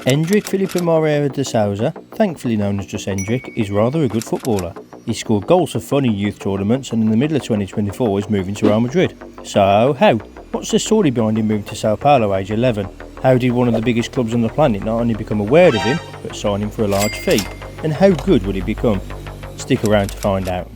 Endrick Felipe Moreira de Souza, thankfully known as just Endrick, is rather a good footballer. He scored goals for fun in youth tournaments and in the middle of 2024 is moving to Real Madrid. So how? What's the story behind him moving to Sao Paulo age 11? How did one of the biggest clubs on the planet not only become aware of him, but sign him for a large fee? And how good will he become? Stick around to find out.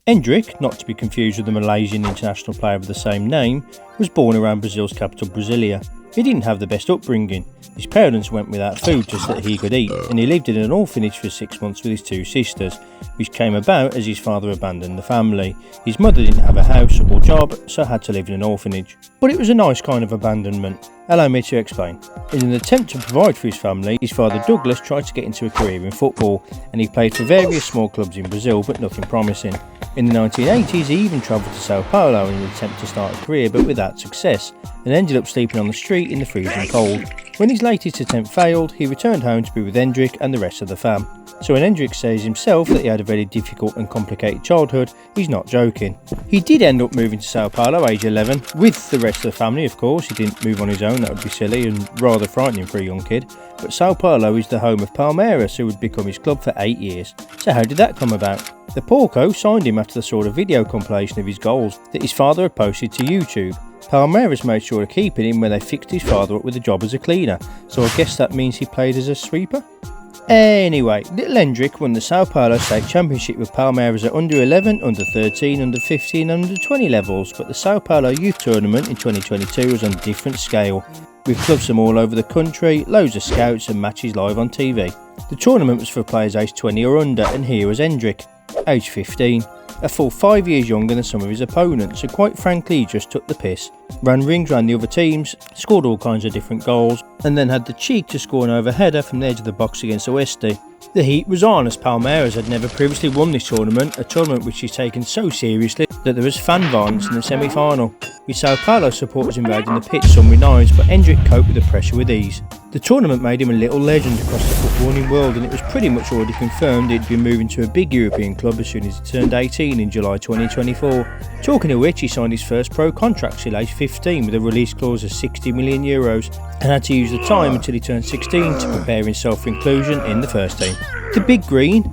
Endrick, not to be confused with the Malaysian international player of the same name, was born around Brazil's capital Brasilia. He didn't have the best upbringing. His parents went without food just that he could eat, and he lived in an orphanage for 6 months with his two sisters, which came about as his father abandoned the family. His mother didn't have a house or job, so had to live in an orphanage. But it was a nice kind of abandonment. Allow me to explain. In an attempt to provide for his family, his father Douglas tried to get into a career in football, and he played for various small clubs in Brazil, but nothing promising. In the 1980s, he even travelled to Sao Paulo in an attempt to start a career, but without success, and ended up sleeping on the street in the freezing cold. When his latest attempt failed, he returned home to be with Endrick and the rest of the fam. So when Endrick says himself that he had a very difficult and complicated childhood, he's not joking. He did end up moving to Sao Paulo age 11, with the rest of the family of course. He didn't move on his own, that would be silly and rather frightening for a young kid. But Sao Paulo is the home of Palmeiras, who would become his club for 8 years. So how did that come about? The porco signed him after the sort of video compilation of his goals that his father had posted to YouTube. Palmeiras made sure of keeping him when they fixed his father up with a job as a cleaner, so I guess that means he played as a sweeper? Anyway, little Endrick won the Sao Paulo State Championship with Palmeiras at under 11, under 13, under 15 and under 20 levels, but the Sao Paulo Youth Tournament in 2022 was on a different scale, with clubs from all over the country, loads of scouts and matches live on TV. The tournament was for players aged 20 or under, and here was Endrick, aged 15. A full 5 years younger than some of his opponents, and quite frankly he just took the piss. Ran rings around the other teams, scored all kinds of different goals, and then had the cheek to score an overheader from the edge of the box against Oeste. The heat was on as Palmeiras had never previously won this tournament, a tournament which is taken so seriously that there was fan violence in the semi-final, with Sao Paulo supporters invading the pitch some with knives, but Endrick coped with the pressure with ease. The tournament made him a little legend across the footballing world, and it was pretty much already confirmed he'd be moving to a big European club as soon as he turned 18 in July 2024. Talking of which, he signed his first pro contract at age 15 with a release clause of €60 million, and had to use the time until he turned 16 to prepare himself for inclusion in the first team. The Big Green,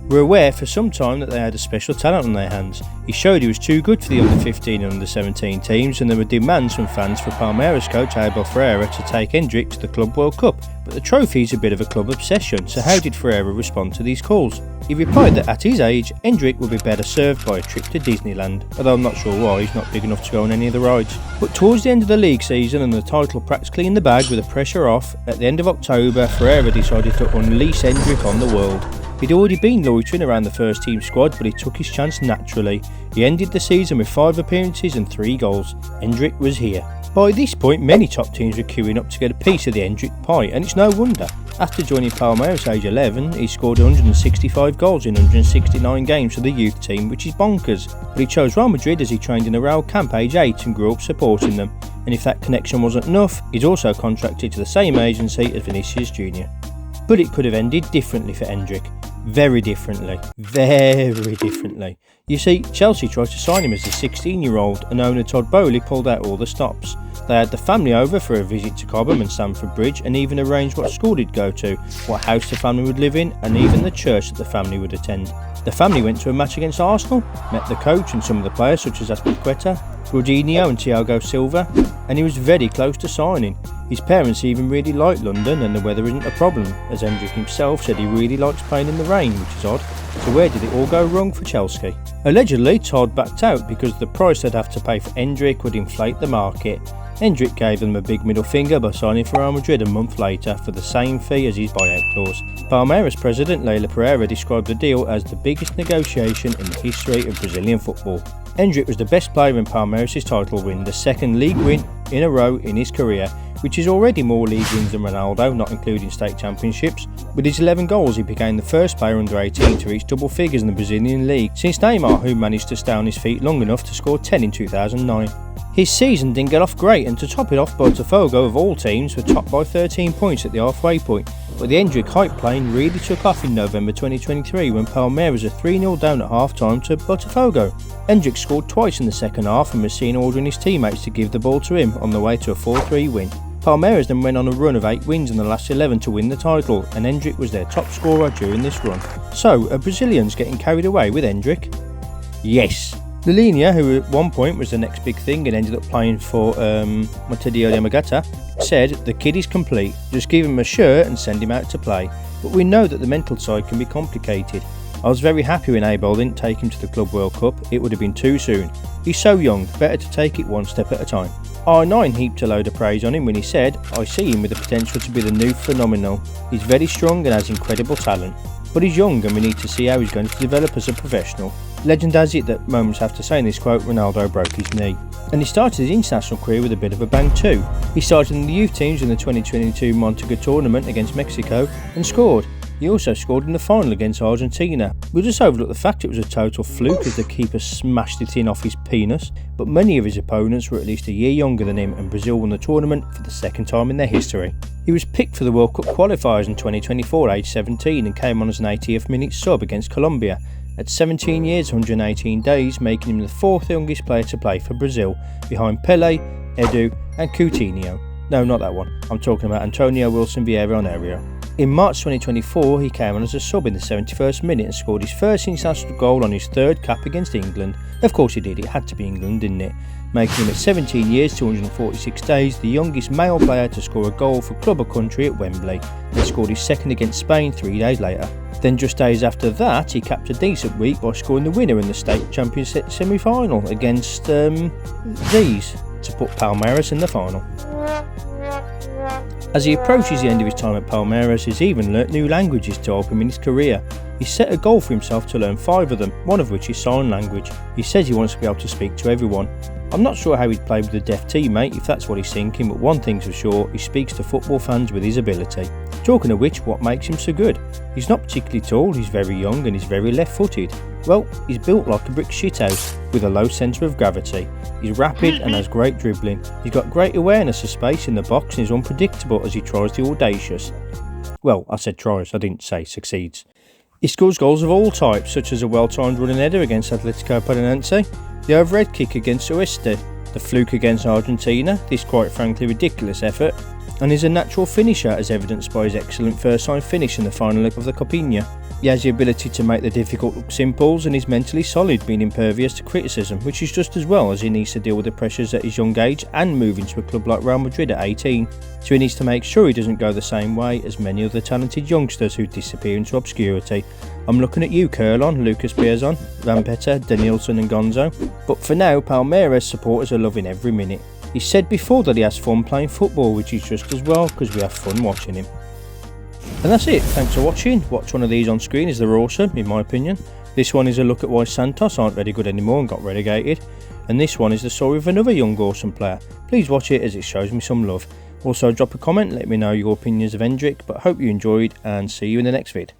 were aware for some time that they had a special talent on their hands. He showed he was too good for the under 15 and under 17 teams, and there were demands from fans for Palmeiras coach Abel Ferreira to take Endrick to the Club World Cup. But the trophy is a bit of a club obsession, so how did Ferreira respond to these calls? He replied that at his age, Endrick would be better served by a trip to Disneyland, although I'm not sure why, he's not big enough to go on any of the rides. But towards the end of the league season and the title practically in the bag with the pressure off, at the end of October, Ferreira decided to unleash Endrick on the world. He'd already been loitering around the first team squad, but he took his chance naturally. He ended the season with 5 appearances and 3 goals. Endrick was here. By this point, many top teams were queuing up to get a piece of the Endrick pie, and it's no wonder. After joining Palmeiras age 11, he scored 165 goals in 169 games for the youth team, which is bonkers. But he chose Real Madrid as he trained in a Real camp age 8 and grew up supporting them. And if that connection wasn't enough, he's also contracted to the same agency as Vinicius Jr. But it could have ended differently for Endrick. Very differently. You see, Chelsea tried to sign him as a 16-year-old, and owner Todd Bowley pulled out all the stops. They had the family over for a visit to Cobham and Stamford Bridge, and even arranged what school he'd go to, what house the family would live in, and even the church that the family would attend. The family went to a match against Arsenal, met the coach and some of the players such as Aspilicueta, Jorginho and Thiago Silva, and he was very close to signing. His parents even really liked London, and the weather isn't a problem, as Endrick himself said he really likes playing in the rain, which is odd. So where did it all go wrong for Chelsea? Allegedly, Todd backed out because the price they'd have to pay for Endrick would inflate the market. Endrick gave them a big middle finger by signing for Real Madrid a month later for the same fee as his buyout clause. Palmeiras president Leila Pereira described the deal as the biggest negotiation in the history of Brazilian football. Endrick was the best player in Palmeiras' title win, the second league win in a row in his career, which is already more league wins than Ronaldo, not including state championships. With his 11 goals, he became the first player under 18 to reach double figures in the Brazilian league, since Neymar, who managed to stay on his feet long enough to score 10 in 2009. His season didn't get off great, and to top it off, Botafogo of all teams were topped by 13 points at the halfway point. But the Endrick hype plane really took off in November 2023 when Palmeiras were 3-0 down at half-time to Botafogo. Endrick scored twice in the second half and was seen ordering his teammates to give the ball to him on the way to a 4-3 win. Palmeiras then went on a run of 8 wins in the last 11 to win the title, and Endrick was their top scorer during this run. So, are Brazilians getting carried away with Endrick? Yes. Lilinha, who at one point was the next big thing and ended up playing for Montevideo Yamagata, said, "The kid is complete, just give him a shirt and send him out to play." But we know that the mental side can be complicated. I was very happy when Abel didn't take him to the Club World Cup, it would have been too soon. He's so young, better to take it one step at a time. R9 heaped a load of praise on him when he said, "I see him with the potential to be the new phenomenal. He's very strong and has incredible talent. But he's young and we need to see how he's going to develop as a professional." Legend has it that moments after saying this quote, Ronaldo broke his knee. And he started his international career with a bit of a bang too. He started in the youth teams in the 2022 WONDERKID tournament against Mexico and scored. He also scored in the final against Argentina. We'll just overlook the fact it was a total fluke as the keeper smashed it in off his penis, but many of his opponents were at least a year younger than him, and Brazil won the tournament for the second time in their history. He was picked for the World Cup qualifiers in 2024 aged 17 and came on as an 80th minute sub against Colombia. At 17 years 118 days, making him the 4th youngest player to play for Brazil, behind Pelé, Edu and Coutinho. No, not that one, I'm talking about Antonio Wilson Vieira Onario. In March 2024, he came on as a sub in the 71st minute and scored his first international goal on his 3rd cap against England. Of course he did, it had to be England, didn't it? Making him at 17 years 246 days the youngest male player to score a goal for club or country at Wembley. He scored his 2nd against Spain 3 days later. Then just days after that, he capped a decent week by scoring the winner in the state championship semi-final against these to put Palmeiras in the final. As he approaches the end of his time at Palmeiras, he's even learnt new languages to help him in his career. He's set a goal for himself to learn 5 of them, one of which is sign language. He says he wants to be able to speak to everyone. I'm not sure how he'd play with a deaf teammate if that's what he's thinking, but one thing's for sure, he speaks to football fans with his ability. Talking of which, what makes him so good? He's not particularly tall, he's very young and he's very left-footed. Well, he's built like a brick shithouse with a low centre of gravity. He's rapid and has great dribbling. He's got great awareness of space in the box and is unpredictable as he tries the audacious. Well, I said tries, I didn't say succeeds. He scores goals of all types, such as a well-timed running header against Atletico Paranaense, the overhead kick against Oeste, the fluke against Argentina, this quite frankly ridiculous effort, and is a natural finisher as evidenced by his excellent first-time finish in the final of the Copinha. He has the ability to make the difficult look simples and is mentally solid, being impervious to criticism, which is just as well as he needs to deal with the pressures at his young age and moving to a club like Real Madrid at 18, so he needs to make sure he doesn't go the same way as many other talented youngsters who disappear into obscurity. I'm looking at you, Curlon, Lucas Piazon, Vampeta, Danielson and Gonzo, but for now Palmeiras supporters are loving every minute. He said before that he has fun playing football, which is just as well because we have fun watching him. And that's it, thanks for watching. Watch one of these on screen as they're awesome in my opinion. This one is a look at why Santos aren't very good anymore and got relegated. And this one is the story of another young awesome player. Please watch it as it shows me some love. Also drop a comment, let me know your opinions of Endrick, but hope you enjoyed and see you in the next vid.